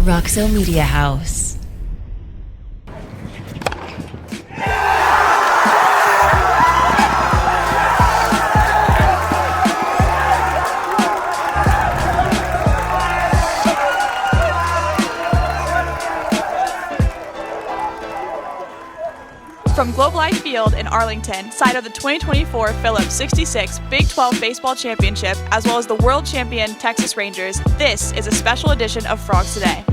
Roxo Media House. From Globe Life Field in Arlington, site of the 2024 Phillips 66 Big 12 Baseball Championship, as well as the world champion Texas Rangers, this is a special edition of Frogs Today.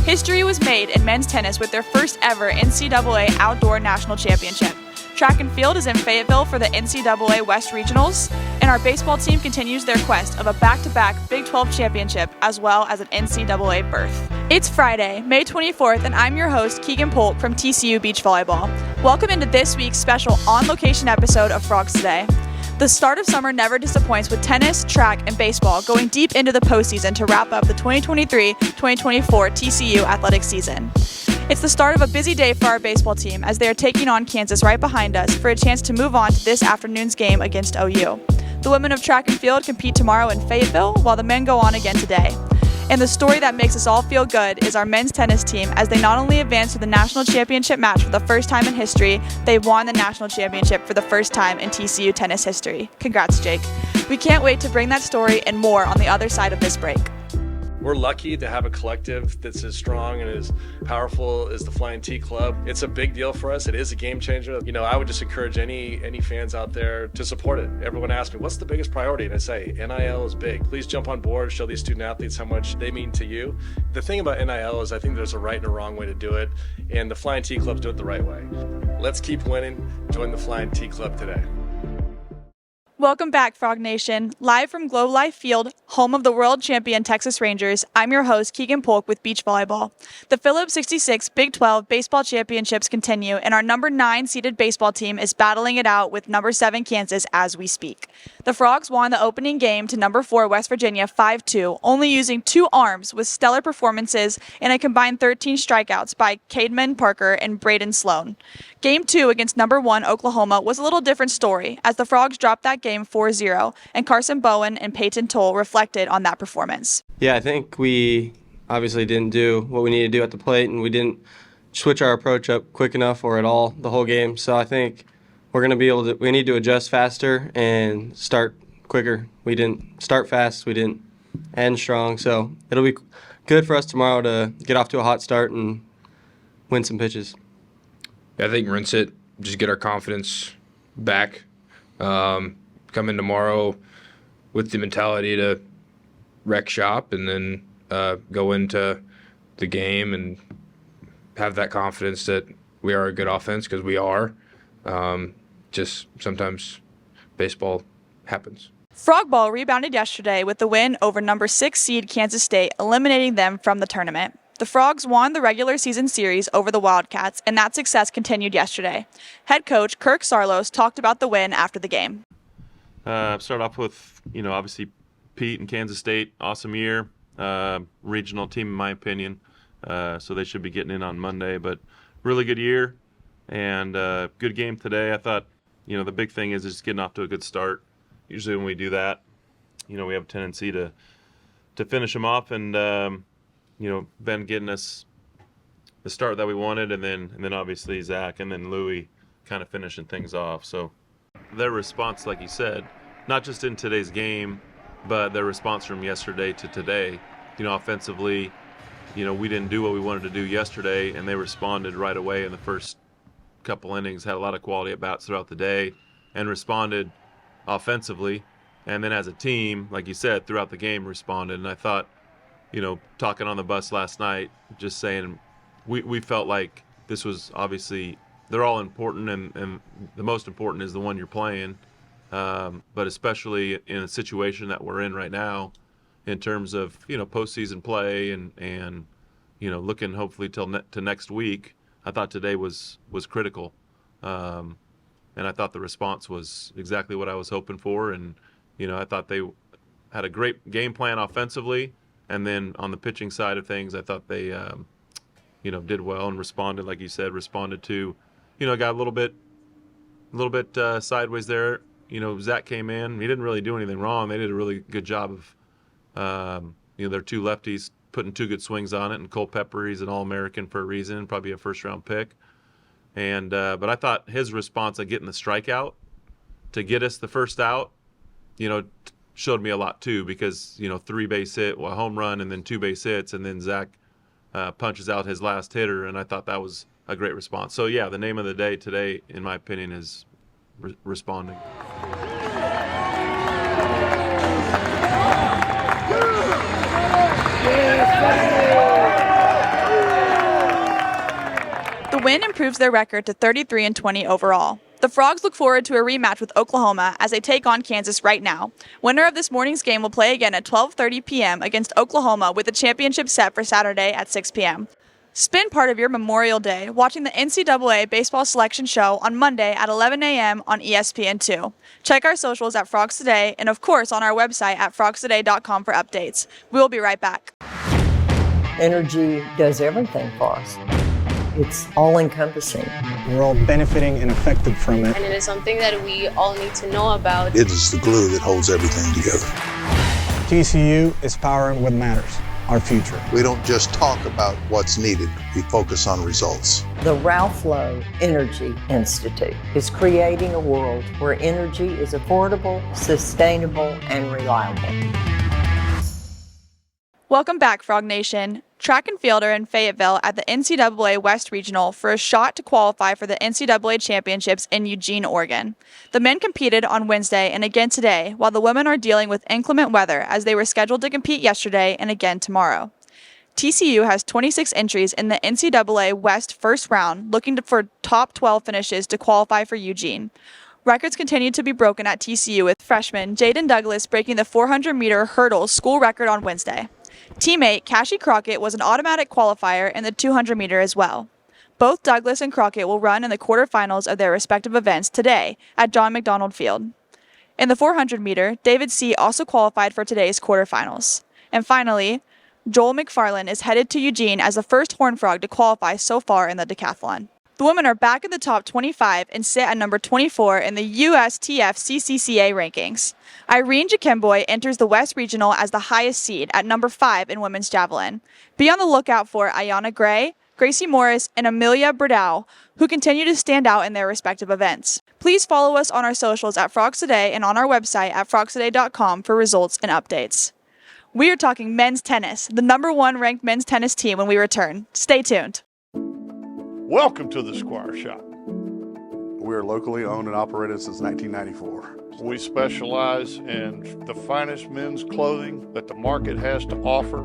History was made in men's tennis with their first ever NCAA Outdoor National Championship. Track and field is in Fayetteville for the NCAA West Regionals, and our baseball team continues their quest of a back-to-back Big 12 championship as well as an NCAA berth. It's Friday, May 24th, and I'm your host, Keagan Polk from TCU Beach Volleyball. Welcome into this week's special on-location episode of Frogs Today. The start of summer never disappoints with tennis, track, and baseball going deep into the postseason to wrap up the 2023-2024 TCU athletic season. It's the start of a busy day for our baseball team as they are taking on Kansas right behind us for a chance to move on to this afternoon's game against OU. The women of track and field compete tomorrow in Fayetteville, while the men go on again today. And the story that makes us all feel good is our men's tennis team, as they not only advanced to the national championship match for the first time in history, they won the national championship for the first time in TCU tennis history. Congrats, Jake. We can't wait to bring that story and more on the other side of this break. We're lucky to have a collective that's as strong and as powerful as the Flying T Club. It's a big deal for us. It is a game changer. You know, I would just encourage any fans out there to support it. Everyone asks me, what's the biggest priority? And I say, NIL is big. Please jump on board, show these student athletes how much they mean to you. The thing about NIL is I think there's a right and a wrong way to do it, and the Flying T Clubs do it the right way. Let's keep winning. Join the Flying T Club today. Welcome back, Frog Nation. Live from Globe Life Field, home of the world champion Texas Rangers, I'm your host, Keagan Polk with Beach Volleyball. The Phillips 66 Big 12 Baseball Championships continue, and our number 9 seeded baseball team is battling it out with number 7 Kansas as we speak. The Frogs won the opening game to number 4 West Virginia 5-2, only using 2 arms with stellar performances and a combined 13 strikeouts by Cademan Parker and Braden Sloan. Game 2 against number 1 Oklahoma was a little different story, as the Frogs dropped that game 4-0, and Carson Bowen and Peyton Toll reflected on that performance. Yeah, I think we obviously didn't do what we needed to do at the plate, and we didn't switch our approach up quick enough or at all the whole game. So I think we're going to be able to, we need to adjust faster and start quicker. We didn't start fast, we didn't end strong, so it'll be good for us tomorrow to get off to a hot start and win some pitches. I think rinse it, just get our confidence back. Come in tomorrow with the mentality to wreck shop and then go into the game and have that confidence that we are a good offense, because we are. Just sometimes baseball happens. Frog ball rebounded yesterday with the win over number 6 seed Kansas State, eliminating them from the tournament. The Frogs won the regular season series over the Wildcats, and that success continued yesterday. Head coach Kirk Sarlos talked about the win after the game. Start off with, obviously Pete and Kansas State, awesome year. Regional team, in my opinion. So they should be getting in on Monday, but really good year and good game today. I thought, the big thing is just getting off to a good start. Usually when we do that, we have a tendency to finish them off and, Ben getting us the start that we wanted, and then obviously Zach and then Louie kind of finishing things off. So their response, like you said, not just in today's game, but their response from yesterday to today, offensively, we didn't do what we wanted to do yesterday, and they responded right away in the first couple innings, had a lot of quality at-bats throughout the day, and responded offensively. And then as a team, like you said, throughout the game responded. And I thought, talking on the bus last night, just saying we felt like this was obviously, they're all important, and the most important is the one you're playing. But especially in a situation that we're in right now in terms of, postseason play and looking hopefully to next week, I thought today was critical. And I thought the response was exactly what I was hoping for. And, I thought they had a great game plan offensively. And then on the pitching side of things, I thought they, did well and responded, like you said, responded to, got a little bit sideways there. Zach came in. He didn't really do anything wrong. They did a really good job of, their 2 lefties putting 2 good swings on it. And Culpepper, he's an All-American for a reason, probably a first-round pick. And but I thought his response at getting the strikeout to get us the first out, showed me a lot too, because 3 base hit, a home run, and then 2 base hits, and then Zach punches out his last hitter, and I thought that was a great response. So yeah, the name of the day today, in my opinion, is responding. The win improves their record to 33-20 overall. The Frogs look forward to a rematch with Oklahoma as they take on Kansas right now. Winner of this morning's game will play again at 12:30 p.m. against Oklahoma, with the championship set for Saturday at 6 p.m. Spend part of your Memorial Day watching the NCAA Baseball Selection Show on Monday at 11 a.m. on ESPN2. Check our socials at Frogs Today and, of course, on our website at frogstoday.com for updates. We'll be right back. Energy does everything for us. It's all-encompassing. We're all benefiting and affected from it. And it is something that we all need to know about. It is the glue that holds everything together. TCU is powering what matters, our future. We don't just talk about what's needed, we focus on results. The Ralph Lowe Energy Institute is creating a world where energy is affordable, sustainable, and reliable. Welcome back, Frog Nation. Track and field are in Fayetteville at the NCAA West Regional for a shot to qualify for the NCAA Championships in Eugene, Oregon. The men competed on Wednesday and again today, while the women are dealing with inclement weather as they were scheduled to compete yesterday and again tomorrow. TCU has 26 entries in the NCAA West first round, looking for top 12 finishes to qualify for Eugene. Records continue to be broken at TCU, with freshman Jaden Douglas breaking the 400-meter hurdle school record on Wednesday. Teammate Cassie Crockett was an automatic qualifier in the 200-meter as well. Both Douglas and Crockett will run in the quarterfinals of their respective events today at John McDonald Field. In the 400-meter, David C. also qualified for today's quarterfinals. And finally, Joel McFarland is headed to Eugene as the first Horned Frog to qualify so far in the decathlon. The women are back in the top 25 and sit at number 24 in the USTF CCCA rankings. Irene Jakemboy enters the West Regional as the highest seed at number 5 in women's javelin. Be on the lookout for Ayana Gray, Gracie Morris, and Amelia Burdau, who continue to stand out in their respective events. Please follow us on our socials at Frogs Today and on our website at frogstoday.com for results and updates. We are talking men's tennis, the number 1 ranked men's tennis team, when we return. Stay tuned. Welcome to the Squire Shop. We are locally owned and operated since 1994. We specialize in the finest men's clothing that the market has to offer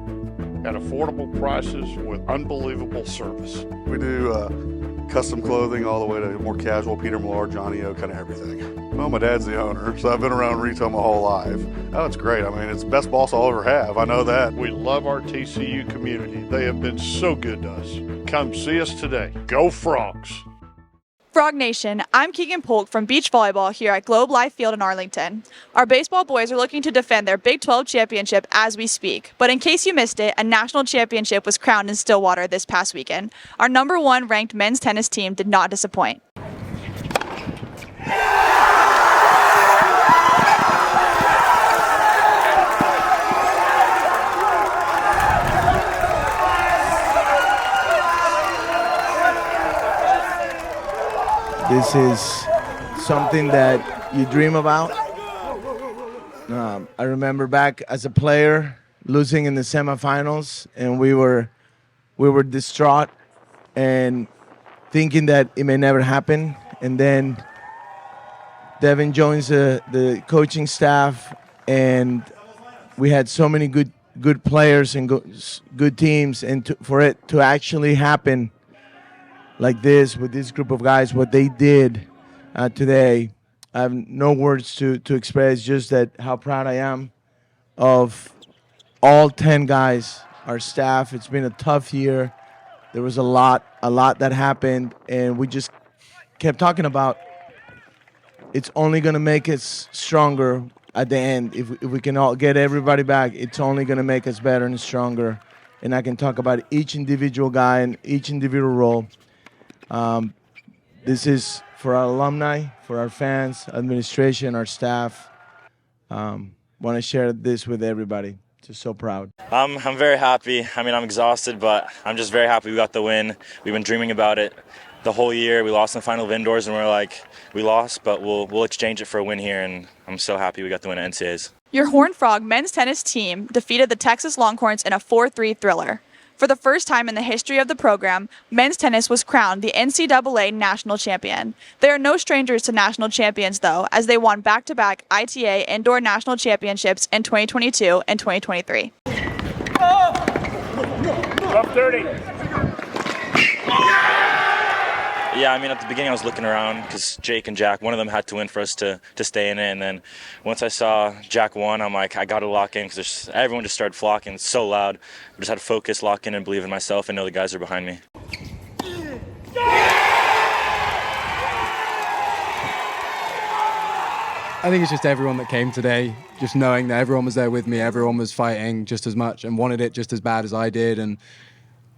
at affordable prices with unbelievable service. We do custom clothing all the way to more casual, Peter Millar, Johnny O, kind of everything. Well, my dad's the owner, so I've been around retail my whole life. Oh, it's great. I mean, it's the best boss I'll ever have. I know that. We love our TCU community. They have been so good to us. Come see us today. Go Frogs! Frog Nation, I'm Keagan Polk from beach volleyball here at Globe Life Field in Arlington. Our baseball boys are looking to defend their Big 12 championship as we speak. But in case you missed it, a national championship was crowned in Stillwater this past weekend. Our number 1 ranked men's tennis team did not disappoint. This is something that you dream about. I remember back as a player losing in the semifinals, and we were distraught and thinking that it may never happen. And then Devin joins the coaching staff, and we had so many good players and good teams, and for it to actually happen like this with this group of guys, what they did today, I have no words to express just that how proud I am of all 10 guys, our staff. It's been a tough year. There was a lot that happened, and we just kept talking about it's only going to make us stronger at the end. If we can all get everybody back, it's only going to make us better and stronger. And I can talk about each individual guy and each individual role. This is for our alumni, for our fans, administration, our staff. Want to share this with everybody. Just so proud. I'm very happy. I mean, I'm exhausted, but I'm just very happy we got the win. We've been dreaming about it the whole year. We lost in the final of indoors, and we're like, we lost, but we'll exchange it for a win here, and I'm so happy we got the win at NCAAs. Your Horned Frog men's tennis team defeated the Texas Longhorns in a 4-3 thriller. For the first time in the history of the program, men's tennis was crowned the NCAA National Champion. They are no strangers to national champions, though, as they won back-to-back ITA Indoor National Championships in 2022 and 2023. Up 30. Yeah, I mean, at the beginning I was looking around because Jake and Jack, one of them had to win for us to stay in it. And then once I saw Jack won, I'm like, I got to lock in because everyone just started flocking. It's so loud. I just had to focus, lock in, and believe in myself and know the guys are behind me. I think it's just everyone that came today, just knowing that everyone was there with me, everyone was fighting just as much and wanted it just as bad as I did. And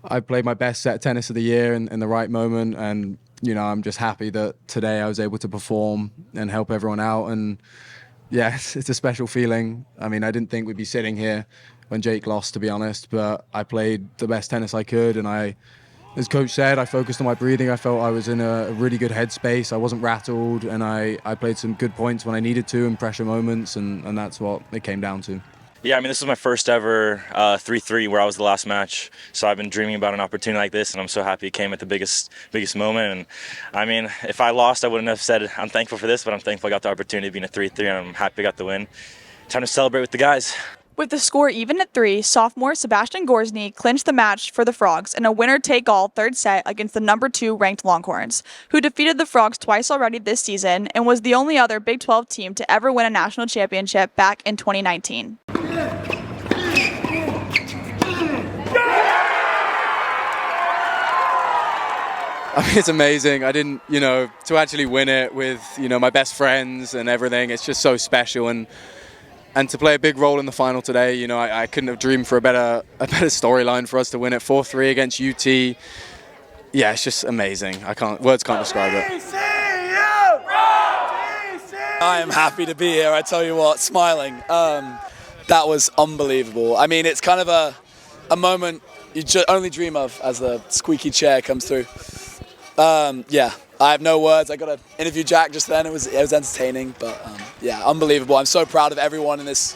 I played my best set of tennis of the year in the right moment. And you know, I'm just happy that today I was able to perform and help everyone out. And yeah, it's a special feeling. I mean, I didn't think we'd be sitting here when Jake lost, to be honest, but I played the best tennis I could. And as coach said, I focused on my breathing. I felt I was in a really good headspace. I wasn't rattled, and I played some good points when I needed to in pressure moments, and that's what it came down to. Yeah, I mean, this was my first ever 3-3 where I was the last match. So I've been dreaming about an opportunity like this, and I'm so happy it came at the biggest moment. And I mean, if I lost, I wouldn't have said I'm thankful for this, but I'm thankful I got the opportunity of being a 3-3, and I'm happy I got the win. Time to celebrate with the guys. With the score even at 3, sophomore Sebastian Gorsny clinched the match for the Frogs in a winner-take-all third set against the number 2 ranked Longhorns, who defeated the Frogs twice already this season and was the only other Big 12 team to ever win a national championship back in 2019. I mean, it's amazing. I didn't, to actually win it with, my best friends and everything, it's just so special. And to play a big role in the final today, I couldn't have dreamed for a better storyline for us to win it 4-3 against UT. Yeah, it's just amazing. Words can't describe it. I am happy to be here. I tell you what, smiling. That was unbelievable. I mean, it's kind of a moment you only dream of as the squeaky chair comes through. Yeah, I have no words. I got to interview Jack just then. It was entertaining, but yeah, unbelievable. I'm so proud of everyone in this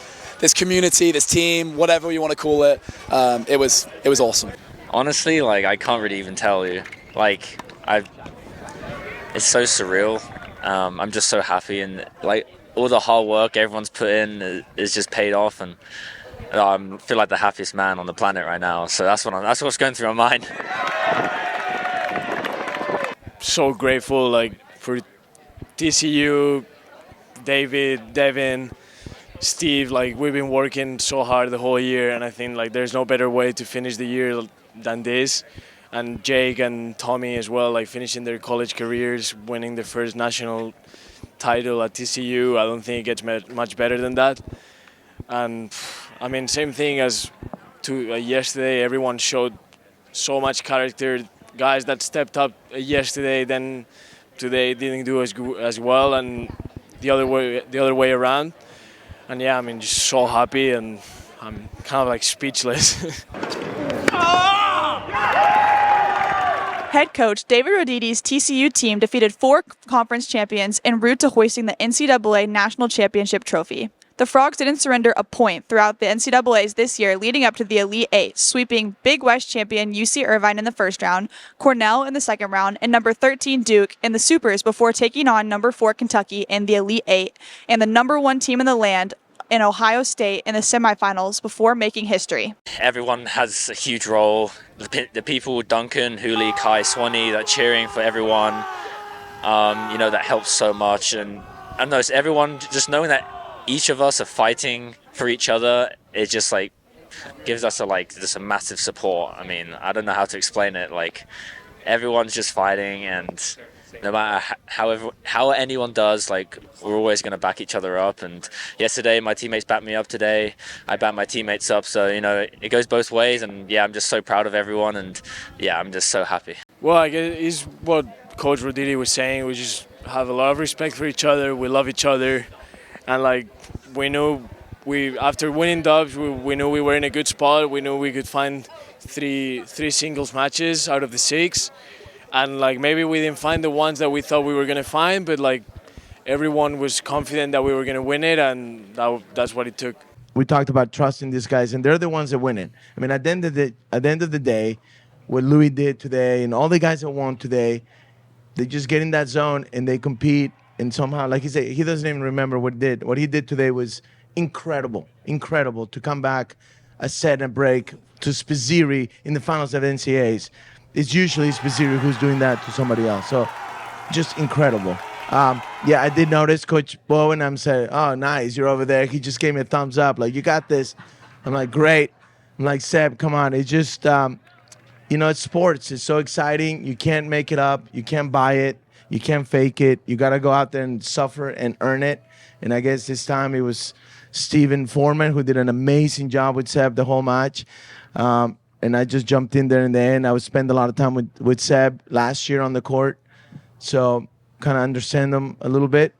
community, this team, whatever you want to call it. It was awesome. Honestly, I can't really even tell you. It's so surreal. I'm just so happy, and all the hard work everyone's put in is just paid off, and I feel like the happiest man on the planet right now. So that's what's going through my mind. So grateful, for TCU, David, Devin, Steve. We've been working so hard the whole year, and I think there's no better way to finish the year than this. And Jake and Tommy as well, finishing their college careers, winning their first national title at TCU. I don't think it gets much better than that. And I mean, same thing as yesterday. Everyone showed so much character. Guys that stepped up yesterday, then today didn't do as well, and the other way around. And yeah, I mean, just so happy, and I'm kind of speechless. Head coach David Rodidi's TCU team defeated 4 conference champions en route to hoisting the NCAA National Championship trophy. The Frogs didn't surrender a point throughout the NCAAs this year leading up to the Elite 8, sweeping Big West champion UC Irvine in the first round, Cornell in the second round, and number 13 Duke in the Supers before taking on number 4 Kentucky in the Elite 8 and the number 1 team in the land in Ohio State in the semifinals before making history. Everyone has a huge role. The people, Duncan, Hooley, Kai, Swanee, that cheering for everyone, that helps so much. And I don't know, it's everyone just knowing that each of us are fighting for each other. It just gives us just a massive support. I mean, I don't know how to explain it. Everyone's just fighting, and no matter how anyone does, we're always going to back each other up. And yesterday, my teammates backed me up. Today, I backed my teammates up. So, it goes both ways. And yeah, I'm just so proud of everyone. And yeah, I'm just so happy. Well, I guess it's what Coach Roditi was saying. We just have a lot of respect for each other. We love each other. And we knew we after winning dubs, we knew we were in a good spot. We knew we could find three singles matches out of the 6, and like maybe we didn't find the ones that we thought we were gonna find, but like everyone was confident that we were gonna win it, and that's what it took. We talked about trusting these guys, and they're the ones that win it. I mean, at the end of the day, what Louis did today and all the guys that won today, they just get in that zone and they compete, and somehow, like he said, he doesn't even remember what he did. What he did today was incredible to come back a set and break to Spaziri in the finals of NCAAs. It's usually Spaziri who's doing that to somebody else. So just incredible. Yeah, I did notice Coach Bowen. I'm saying, oh, nice, you're over there. He just gave me a thumbs up, like, you got this. I'm like, great. I'm like, Seb, come on. It's just, it's sports. It's so exciting. You can't make it up. You can't buy it. You can't fake it. You got to go out there and suffer and earn it. And I guess this time it was Steven Foreman who did an amazing job with Seb the whole match. And I just jumped in there in the end. I would spend a lot of time with Seb last year on the court. So kind of understand him a little bit.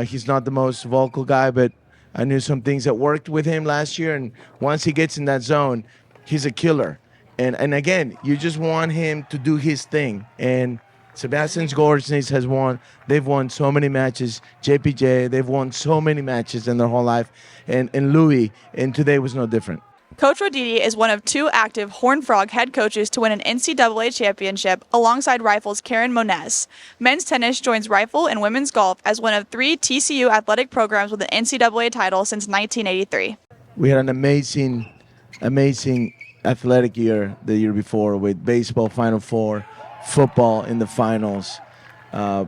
He's not the most vocal guy, but I knew some things that worked with him last year. And once he gets in that zone, he's a killer. And again, you just want him to do his thing. And Sebastian Gorsnitz has won. They've won so many matches. JPJ, they've won so many matches in their whole life. And Louis, and today was no different. Coach Roditi is one of 2 active Horned Frog head coaches to win an NCAA championship alongside Rifle's Karen Moniz. Men's tennis joins Rifle and women's golf as one of 3 TCU athletic programs with an NCAA title since 1983. We had an amazing athletic year the year before with baseball Final Four, football in the finals.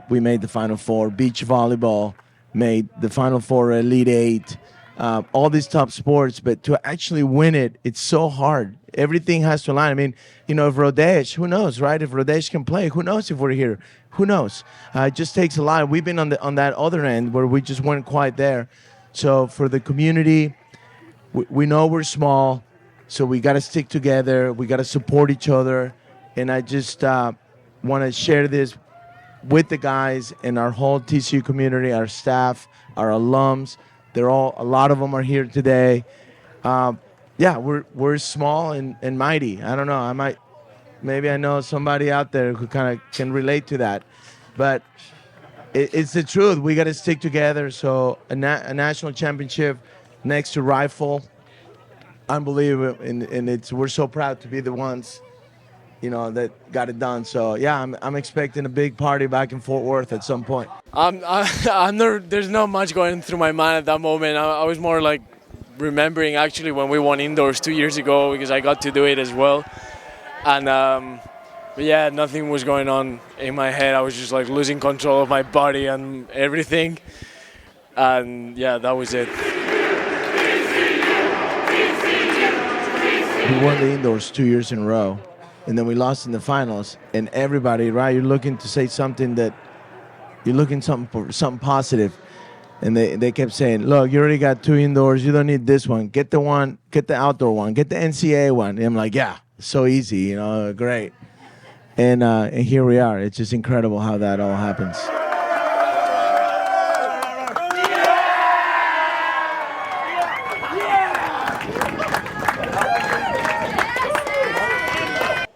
We made the Final Four. Beach volleyball made the Final Four, Elite 8. All these top sports, but to actually win it, it's so hard. Everything has to align. I mean, if Rodesh, who knows, right? If Rodesh can play, who knows if we're here? Who knows? It just takes a lot. We've been on that other end where we just weren't quite there. So for the community, we know we're small, so we got to stick together. We got to support each other. And I just want to share this with the guys and our whole TCU community, our staff, our alums. A lot of them are here today. We're small and mighty. I don't know. Maybe I know somebody out there who kind of can relate to that. But it's the truth. We got to stick together. So a national championship next to Rifle, unbelievable. And we're so proud to be the ones, that got it done. So yeah, I'm expecting a big party back in Fort Worth at some point. There's not much going through my mind at that moment. I was more like remembering actually when we won indoors 2 years ago, because I got to do it as well. And but yeah, nothing was going on in my head. I was just like losing control of my body and everything. And yeah, that was it. We won the indoors 2 years in a row. And then we lost in the finals, and everybody, right? You're looking to say something you're looking for something positive, and they kept saying, "Look, you already got 2 indoors. You don't need this one. Get the outdoor one. Get the NCAA one." And I'm like, "Yeah, so easy, great." And here we are. It's just incredible how that all happens.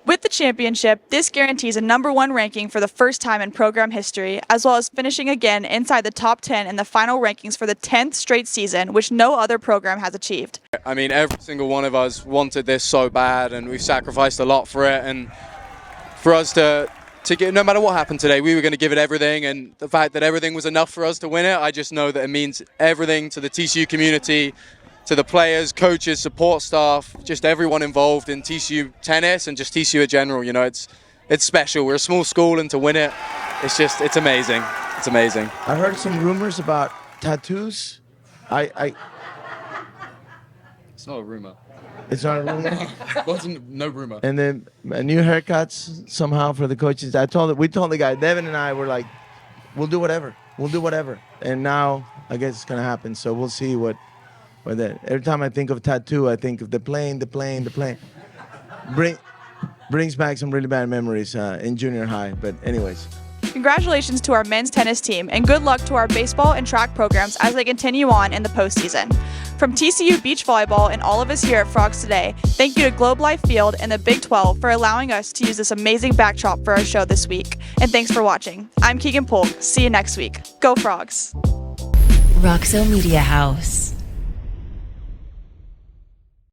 With the championship, this guarantees a #1 ranking for the first time in program history, as well as finishing again inside the top 10 in the final rankings for the 10th straight season, which no other program has achieved. I mean, every single one of us wanted this so bad, and we've sacrificed a lot for it. And for us to get, no matter what happened today, we were going to give it everything. And the fact that everything was enough for us to win it, I just know that it means everything to the TCU community, to the players, coaches, support staff, just everyone involved in TCU tennis and just TCU in general. It's special. We're a small school, and to win it, it's amazing. It's amazing. I heard some rumors about tattoos. It's not a rumor. It's not a rumor? Wasn't no rumor. And then new haircuts somehow for the coaches. We told the guy, Devin and I were like, we'll do whatever. And now I guess it's going to happen. So we'll see what that. Every time I think of tattoo, I think of the plane. Brings back some really bad memories in junior high. But anyways. Congratulations to our men's tennis team, and good luck to our baseball and track programs as they continue on in the postseason. From TCU Beach Volleyball and all of us here at Frogs Today, thank you to Globe Life Field and the Big 12 for allowing us to use this amazing backdrop for our show this week. And thanks for watching. I'm Keagan Polk. See you next week. Go Frogs! Roxo Media House.